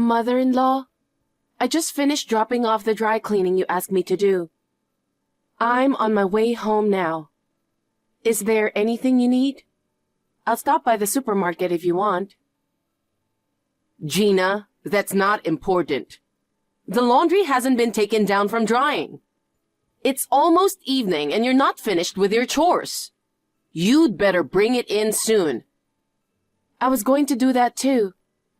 Mother-in-law, I just finished dropping off the dry cleaning you asked me to do. I'm on my way home now. Is there anything you need? I'll stop by the supermarket if you want. Gina, that's not important. The laundry hasn't been taken down from drying. It's almost evening and you're not finished with your chores. You'd better bring it in soon. I was going to do that too,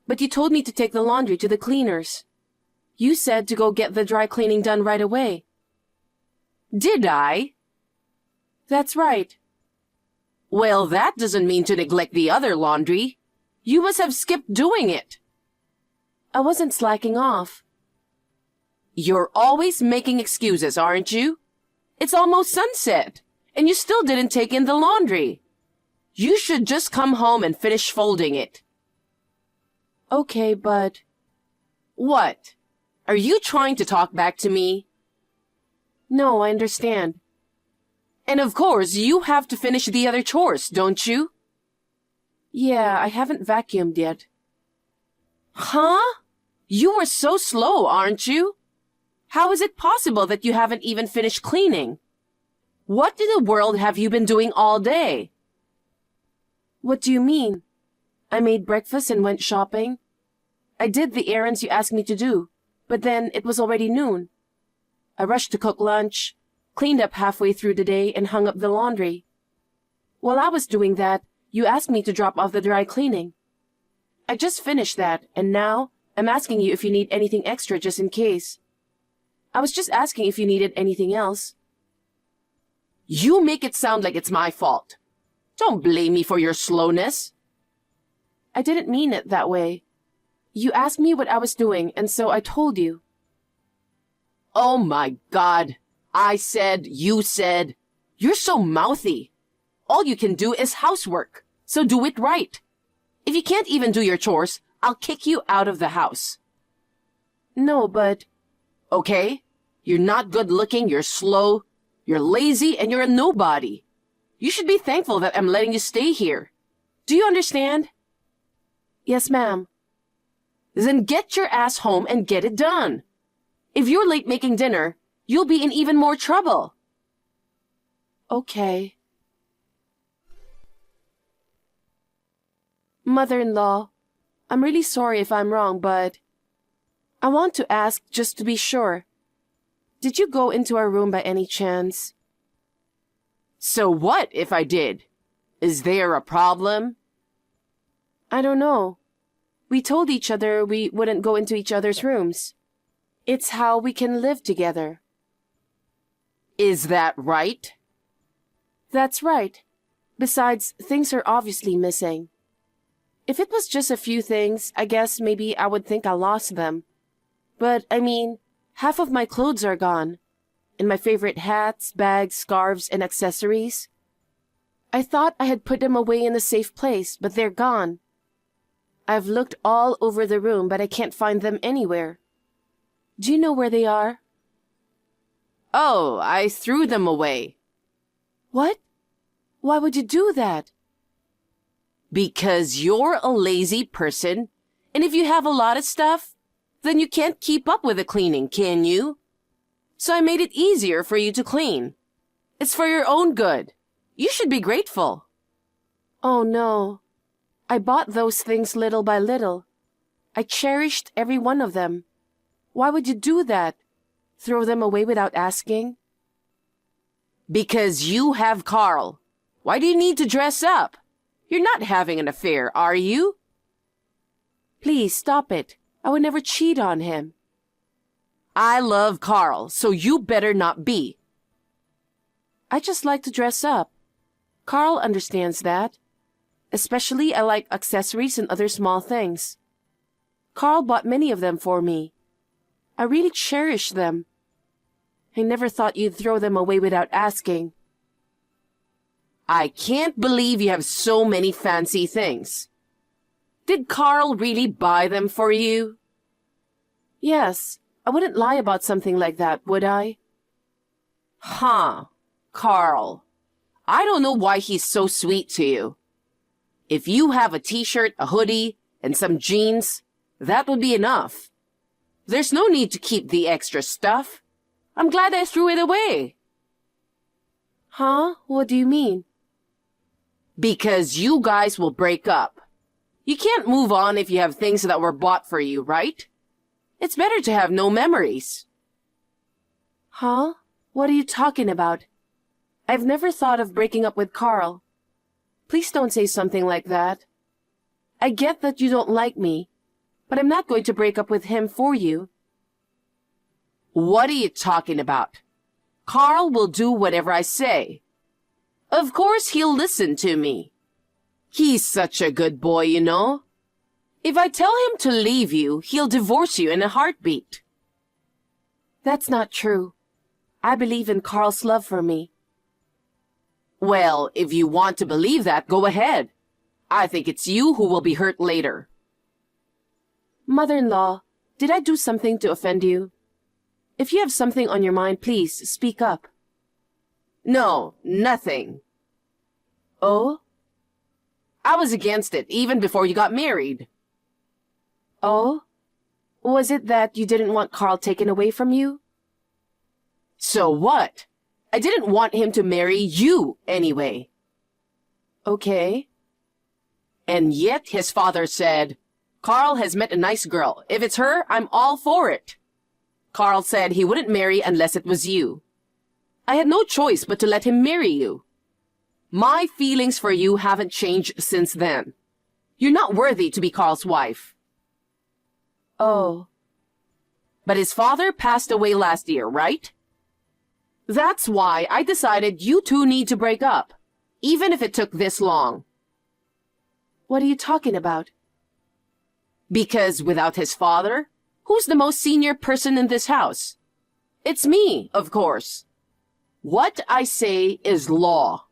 but you told me to take the laundry to the cleaners. You said to go get the dry cleaning done right away. Did I? That's right. Well, that doesn't mean to neglect the other laundry. You must have skipped doing it. I wasn't slacking off. You're always making excuses, aren't you? It's almost sunset, and you still didn't take in the laundry. You should just come home and finish folding it. Okay, but... What? Are you trying to talk back to me? No, I understand. And of course, you have to finish the other chores, don't you? Yeah, I haven't vacuumed yet. Huh? You were so slow, aren't you? How is it possible that you haven't even finished cleaning? What in the world have you been doing all day? What do you mean? I made breakfast and went shopping. I did the errands you asked me to do, but then it was already noon. I rushed to cook lunch, cleaned up halfway through the day, and hung up the laundry. While I was doing that, you asked me to drop off the dry cleaning. I just finished that, and now I'm asking you if you need anything extra just in case. I was just asking if you needed anything else. You make it sound like it's my fault. Don't blame me for your slowness. I didn't mean it that way. You asked me what I was doing, and so I told you. Oh my God. I said, you said. You're so mouthy. All you can do is housework, so do it right. If you can't even do your chores, I'll kick you out of the house. No, but... Okay? You're not good looking, you're slow, you're lazy, and you're a nobody. You should be thankful that I'm letting you stay here. Do you understand? Yes, ma'am. Then get your ass home and get it done. If you're late making dinner, you'll be in even more trouble. Okay. Mother-in-law, I'm really sorry if I'm wrong, but I want to ask just to be sure. Did you go into our room by any chance? So what if I did? Is there a problem? I don't know. We told each other we wouldn't go into each other's rooms. It's how we can live together. Is that right? That's right. Besides, things are obviously missing. If it was just a few things, I guess maybe I would think I lost them. But, I mean, half of my clothes are gone. And my favorite hats, bags, scarves, and accessories. I thought I had put them away in a safe place, but they're gone. I've looked all over the room, but I can't find them anywhere. Do you know where they are? Oh, I threw them away. What? Why would you do that? Because you're a lazy person, and if you have a lot of stuff, then you can't keep up with the cleaning, can you? So I made it easier for you to clean. It's for your own good. You should be grateful. Oh no. I bought those things little by little. I cherished every one of them. Why would you do that? Throw them away without asking? Because you have Carl. Why do you need to dress up? You're not having an affair, are you? Please stop it. I would never cheat on him. I love Carl, so you better not be. I just like to dress up. Carl understands that. Especially I like accessories and other small things. Carl bought many of them for me. I really cherish them. I never thought you'd throw them away without asking. I can't believe you have so many fancy things. Did Carl really buy them for you? Yes, I wouldn't lie about something like that, would I? Huh, Carl. I don't know why he's so sweet to you. If you have a t-shirt, a hoodie, and some jeans, That would be enough. There's no need to keep the extra stuff. I'm glad I threw it away. Huh? What do you mean? Because you guys will break up. You can't move on if you have things that were bought for you, right? It's better to have no memories. Huh? What are you talking about? I've never thought of breaking up with Carl. Please don't say something like that. I get that you don't like me, but I'm not going to break up with him for you. What are you talking about? Carl will do whatever I say. Of course he'll listen to me. He's such a good boy, you know. If I tell him to leave you, he'll divorce you in a heartbeat. That's not true. I believe in Carl's love for me. Well, if you want to believe that, go ahead. I think it's you who will be hurt later. Mother-in-law, did I do something to offend you? If you have something on your mind, please speak up. No, nothing. Oh? I was against it even before you got married. Oh? Was it that you didn't want Carl taken away from you? So what? I didn't want him to marry you anyway. Okay. And yet his father said, Carl has met a nice girl. If it's her, I'm all for it. Carl said he wouldn't marry unless it was you. I had no choice but to let him marry you. My feelings for you haven't changed since then. You're not worthy to be Carl's wife. Oh. But his father passed away last year, right? That's why I decided you two need to break up, even if it took this long. What are you talking about? Because without his father, who's the most senior person in this house? It's me, of course. What I say is law.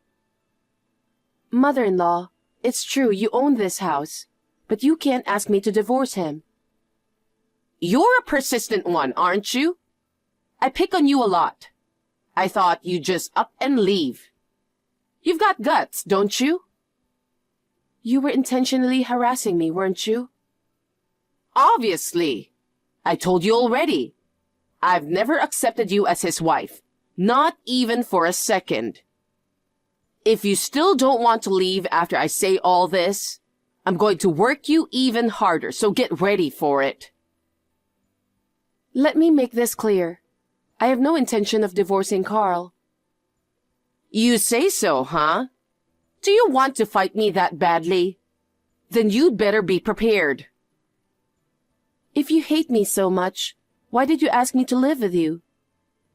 Mother-in-law, it's true you own this house, but you can't ask me to divorce him. You're a persistent one, aren't you? I pick on you a lot. I thought you'd just up and leave. You've got guts, don't you? You were intentionally harassing me, weren't you? Obviously. I told you already. I've never accepted you as his wife. Not even for a second. If you still don't want to leave after I say all this, I'm going to work you even harder, so get ready for it. Let me make this clear. I have no intention of divorcing Carl. You say so, huh? Do you want to fight me that badly? Then you'd better be prepared. If you hate me so much, why did you ask me to live with you?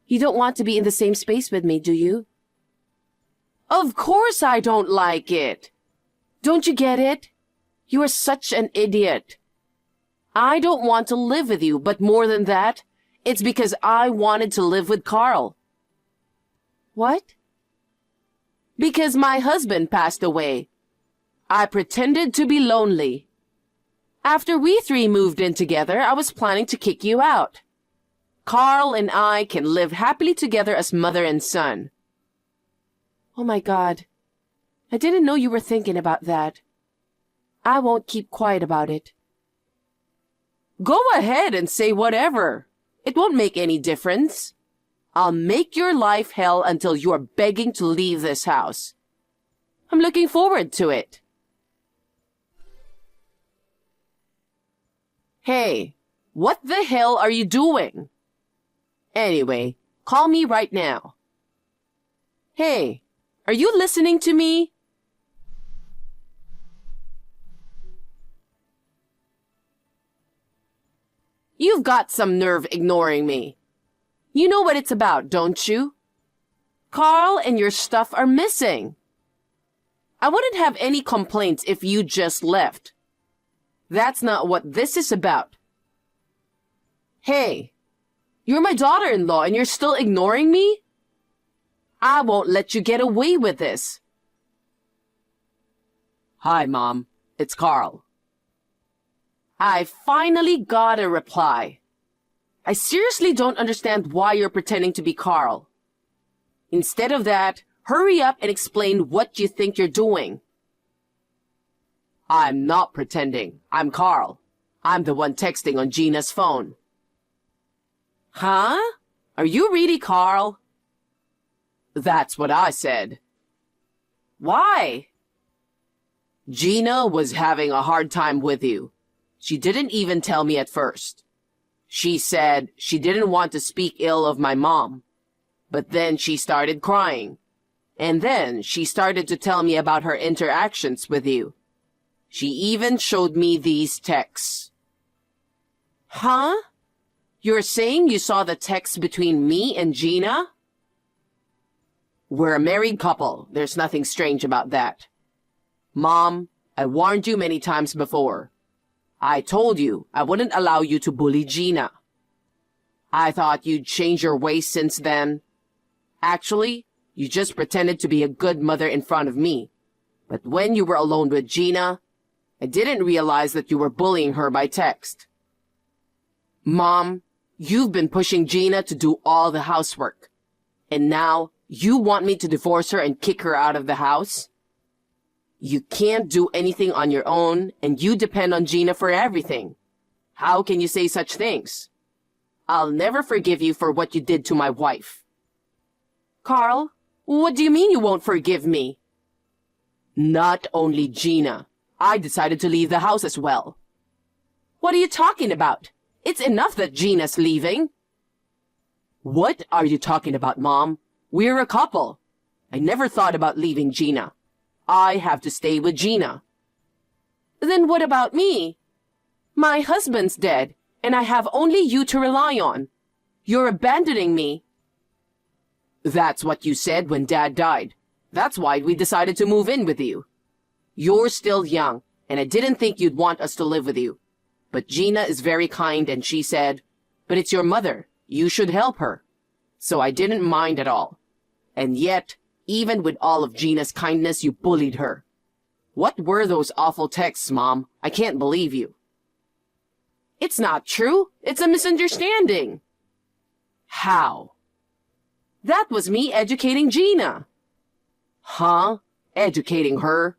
You don't want to be in the same space with me, do you? Of course I don't like it. Don't you get it? You are such an idiot. I don't want to live with you, but more than that, it's because I wanted to live with Carl. What? Because my husband passed away. I pretended to be lonely. After we three moved in together, I was planning to kick you out. Carl and I can live happily together as mother and son. Oh my God. I didn't know you were thinking about that. I won't keep quiet about it. Go ahead and say whatever. It won't make any difference. I'll make your life hell until you're begging to leave this house. I'm looking forward to it. Hey, what the hell are you doing? Anyway, call me right now. Hey, are you listening to me? You've got some nerve ignoring me. You know what it's about, don't you? Carl and your stuff are missing. I wouldn't have any complaints if you just left. That's not what this is about. Hey, you're my daughter-in-law and you're still ignoring me? I won't let you get away with this. Hi, Mom. It's Carl. I finally got a reply. I seriously don't understand why you're pretending to be Carl. Instead of that, hurry up and explain what you think you're doing. I'm not pretending. I'm Carl. I'm the one texting on Gina's phone. Huh? Are you really Carl? That's what I said. Why? Gina was having a hard time with you. She didn't even tell me at first. She said she didn't want to speak ill of my mom. But then she started crying. And then she started to tell me about her interactions with you. She even showed me these texts. Huh? You're saying you saw the text between me and Gina? We're a married couple. There's nothing strange about that. Mom, I warned you many times before. I told you I wouldn't allow you to bully Gina. I thought you'd change your ways since then. Actually, you just pretended to be a good mother in front of me. But when you were alone with Gina, I didn't realize that you were bullying her by text. Mom, you've been pushing Gina to do all the housework. And now you want me to divorce her and kick her out of the house? You can't do anything on your own, and you depend on Gina for everything. How can you say such things? I'll never forgive you for what you did to my wife. Carl, what do you mean you won't forgive me? Not only Gina. I decided to leave the house as well. What are you talking about? It's enough that Gina's leaving. What are you talking about, Mom? We're a couple. I never thought about leaving Gina. I have to stay with Gina. Then what about me? My husband's dead, and I have only you to rely on. You're abandoning me. That's what you said when Dad died. That's why we decided to move in with you. You're still young, and I didn't think you'd want us to live with you. But Gina is very kind, and she said, "But it's your mother. You should help her." So I didn't mind at all. And yet, even with all of Gina's kindness, you bullied her. What were those awful texts, Mom? I can't believe you. It's not true. It's a misunderstanding. How? That was me educating Gina. Huh? Educating her?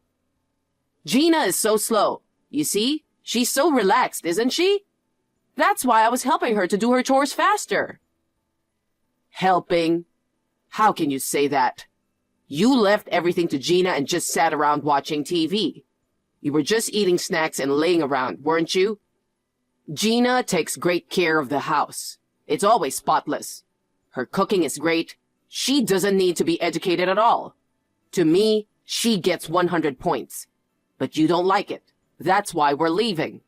Gina is so slow. You see? She's so relaxed, isn't she? That's why I was helping her to do her chores faster. Helping? How can you say that? You left everything to Gina and just sat around watching TV. You were just eating snacks and laying around, weren't you? Gina takes great care of the house. It's always spotless. Her cooking is great. She doesn't need to be educated at all. To me, she gets 100 points. But you don't like it. That's why we're leaving.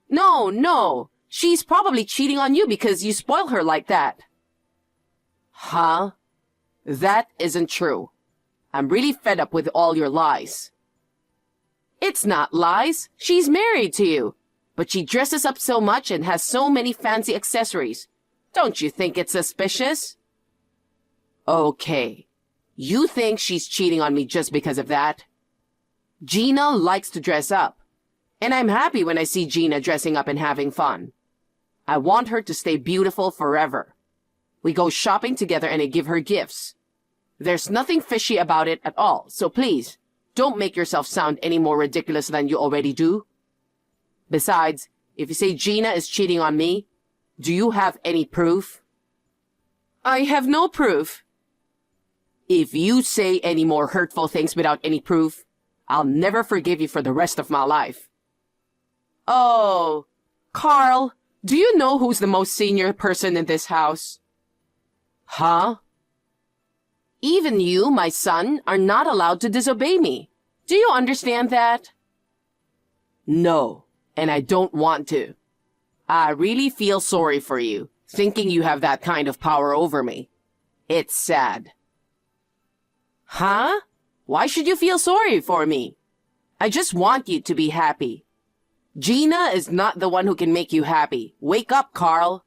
No. She's probably cheating on you because you spoil her like that. Huh? That isn't true. I'm really fed up with all your lies. It's not lies. She's married to you. But she dresses up so much and has so many fancy accessories. Don't you think it's suspicious? Okay. You think she's cheating on me just because of that? Gina likes to dress up. And I'm happy when I see Gina dressing up and having fun. I want her to stay beautiful forever. We go shopping together and I give her gifts. There's nothing fishy about it at all, so please, don't make yourself sound any more ridiculous than you already do. Besides, if you say Gina is cheating on me, do you have any proof? I have no proof. If you say any more hurtful things without any proof, I'll never forgive you for the rest of my life. Oh, Carl, do you know who's the most senior person in this house? Huh? Even you, my son, are not allowed to disobey me. Do you understand that? No, and I don't want to. I really feel sorry for you, thinking you have that kind of power over me. It's sad. Huh? Why should you feel sorry for me? I just want you to be happy. Gina is not the one who can make you happy. Wake up, Carl.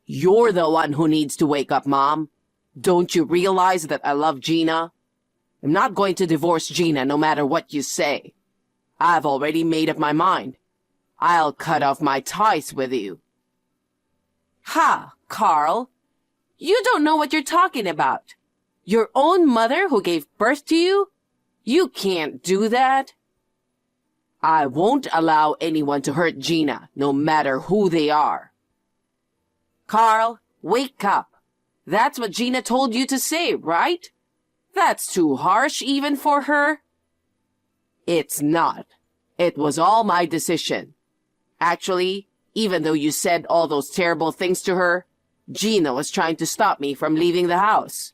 You're the one who needs to wake up, Mom. Don't you realize that I love Gina? I'm not going to divorce Gina no matter what you say. I've already made up my mind. I'll cut off my ties with you. Ha, Carl. You don't know what you're talking about. Your own mother who gave birth to you? You can't do that. I won't allow anyone to hurt Gina, no matter who they are. Carl, wake up. That's what Gina told you to say, right? That's too harsh even for her. It's not. It was all my decision. Actually, even though you said all those terrible things to her, Gina was trying to stop me from leaving the house.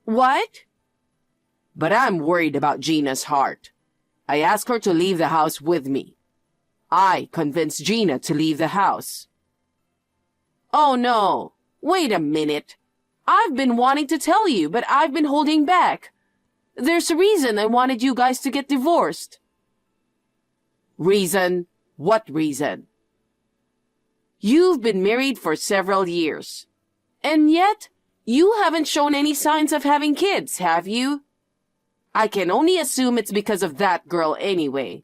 What? But I'm worried about Gina's heart. I asked her to leave the house with me. I convinced Gina to leave the house. Oh no, wait a minute. I've been wanting to tell you, but I've been holding back. There's a reason I wanted you guys to get divorced. Reason? What reason? You've been married for several years. And yet, you haven't shown any signs of having kids, have you? I can only assume it's because of that girl anyway.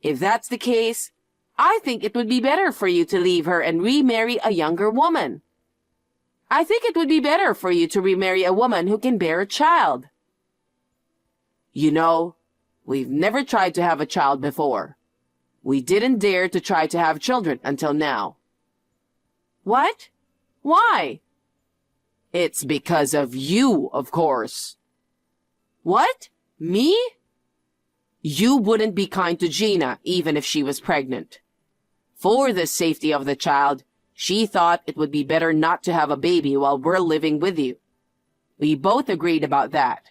If that's the case, I think it would be better for you to leave her and remarry a younger woman. I think it would be better for you to remarry a woman who can bear a child. You know, we've never tried to have a child before. We didn't dare to try to have children until now. What? Why? It's because of you, of course. What? Me? You wouldn't be kind to Gina even if she was pregnant. For the safety of the child, she thought it would be better not to have a baby while we're living with you. We both agreed about that.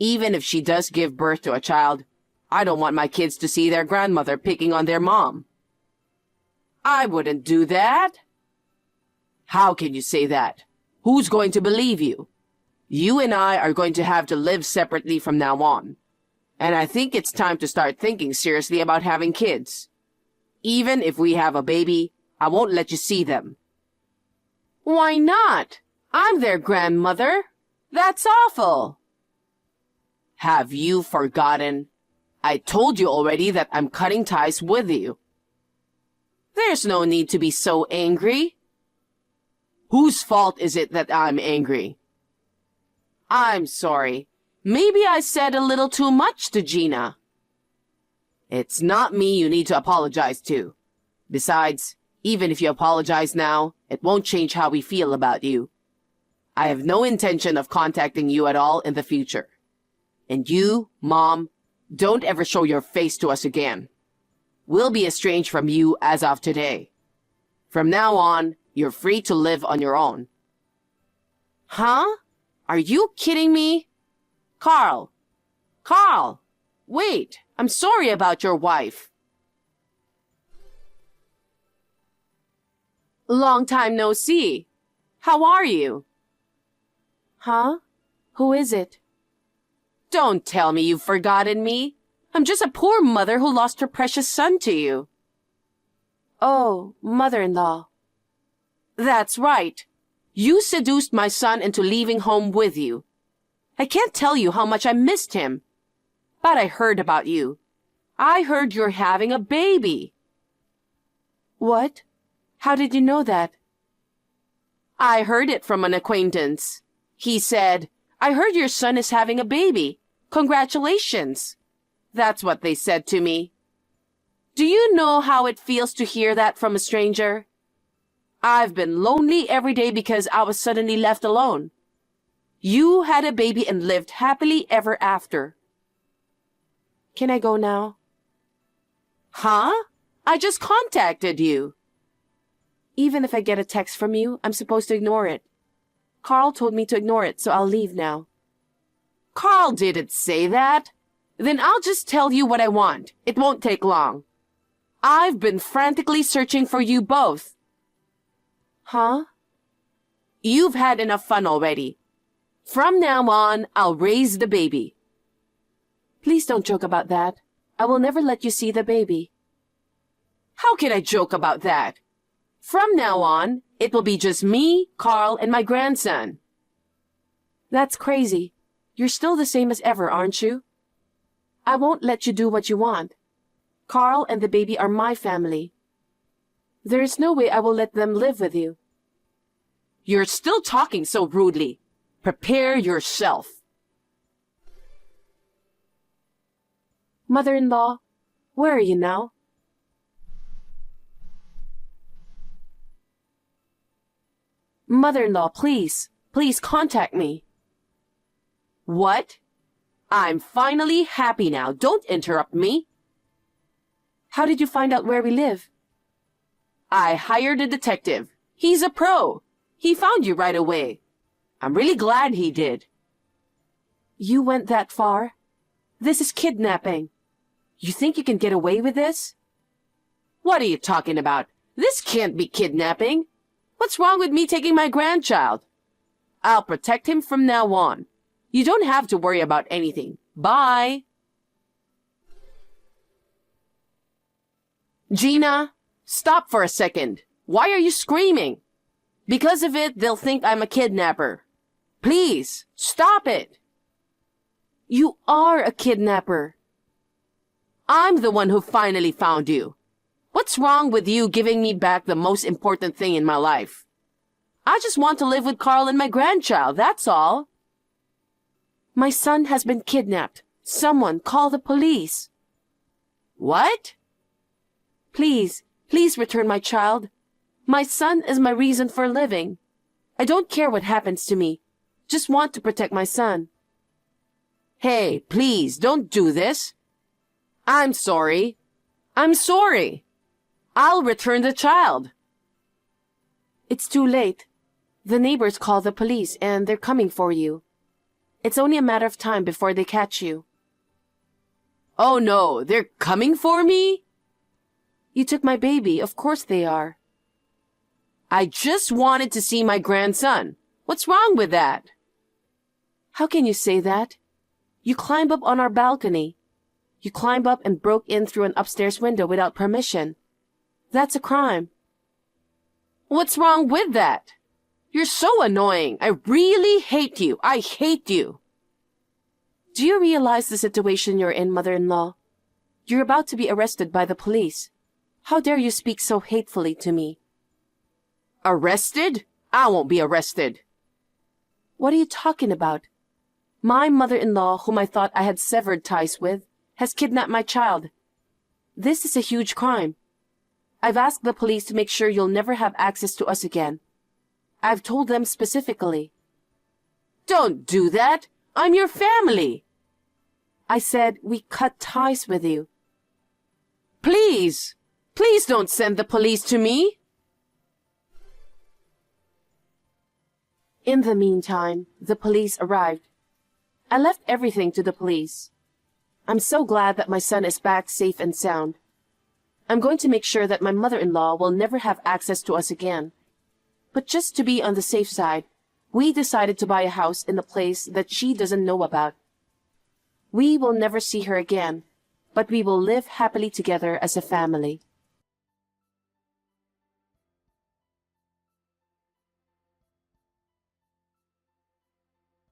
Even if she does give birth to a child, I don't want my kids to see their grandmother picking on their mom. I wouldn't do that. How can you say that? Who's going to believe you? You and I are going to have to live separately from now on. And I think it's time to start thinking seriously about having kids. Even if we have a baby, I won't let you see them. Why not? I'm their grandmother. That's awful. Have you forgotten? I told you already that I'm cutting ties with you. There's no need to be so angry. Whose fault is it that I'm angry? I'm sorry. Maybe I said a little too much to Gina. It's not me you need to apologize to. Besides, even if you apologize now, it won't change how we feel about you. I have no intention of contacting you at all in the future. And you, Mom, don't ever show your face to us again. We'll be estranged from you as of today. From now on, you're free to live on your own. Huh? Are you kidding me? Carl! Carl! Wait, I'm sorry about your wife. Long time no see. How are you? Huh? Who is it? Don't tell me you've forgotten me. I'm just a poor mother who lost her precious son to you. Oh, mother-in-law. That's right. You seduced my son into leaving home with you. I can't tell you how much I missed him. But I heard about you. I heard you're having a baby. What? How did you know that? I heard it from an acquaintance. He said, I heard your son is having a baby. Congratulations. That's what they said to me. Do you know how it feels to hear that from a stranger? I've been lonely every day because I was suddenly left alone. You had a baby and lived happily ever after. Can I go now? Huh? I just contacted you. Even if I get a text from you, I'm supposed to ignore it. Carl told me to ignore it, so I'll leave now. Carl didn't say that. Then I'll just tell you what I want. It won't take long. I've been frantically searching for you both. Huh? You've had enough fun already. From now on, I'll raise the baby. Please don't joke about that. I will never let you see the baby. How can I joke about that? From now on, it will be just me, Carl, and my grandson. That's crazy. You're still the same as ever, aren't you? I won't let you do what you want. Carl and the baby are my family. There is no way I will let them live with you. You're still talking so rudely. Prepare yourself. Mother-in-law, Where are you now? Mother-in-law, please. Please contact me. What? I'm finally happy now. Don't interrupt me. How did you find out where we live? I hired a detective. He's a pro. He found you right away. I'm really glad he did. You went that far? This is kidnapping. You think you can get away with this? What are you talking about? This can't be kidnapping. What's wrong with me taking my grandchild? I'll protect him from now on. You don't have to worry about anything. Bye. Gina, stop for a second. Why are you screaming? Because of it, they'll think I'm a kidnapper. Please, stop it. You are a kidnapper. I'm the one who finally found you. What's wrong with you giving me back the most important thing in my life? I just want to live with Carl and my grandchild, that's all. My son has been kidnapped. Someone call the police. What? Please return my child. My son is my reason for living. I don't care what happens to me. Just want to protect my son. Hey, please, don't do this. I'm sorry. I'm sorry. I'll return the child. It's too late. The neighbors call the police and they're coming for you. It's only a matter of time before they catch you. Oh no, they're coming for me? You took my baby, of course they are. I just wanted to see my grandson. What's wrong with that? How can you say that? You climbed up on our balcony. You climbed up and broke in through an upstairs window without permission. That's a crime. What's wrong with that? You're so annoying. I really hate you. I hate you. Do you realize the situation you're in, mother-in-law? You're about to be arrested by the police. How dare you speak so hatefully to me? Arrested? I won't be arrested. What are you talking about? My mother-in-law, whom I thought I had severed ties with, has kidnapped my child. This is a huge crime. I've asked the police to make sure you'll never have access to us again. I've told them specifically. Don't do that. I'm your family. I said we cut ties with you. Please don't send the police to me. In the meantime, the police arrived. I left everything to the police. I'm so glad that my son is back safe and sound. I'm going to make sure that my mother-in-law will never have access to us again. But just to be on the safe side, we decided to buy a house in a place that she doesn't know about. We will never see her again, but we will live happily together as a family.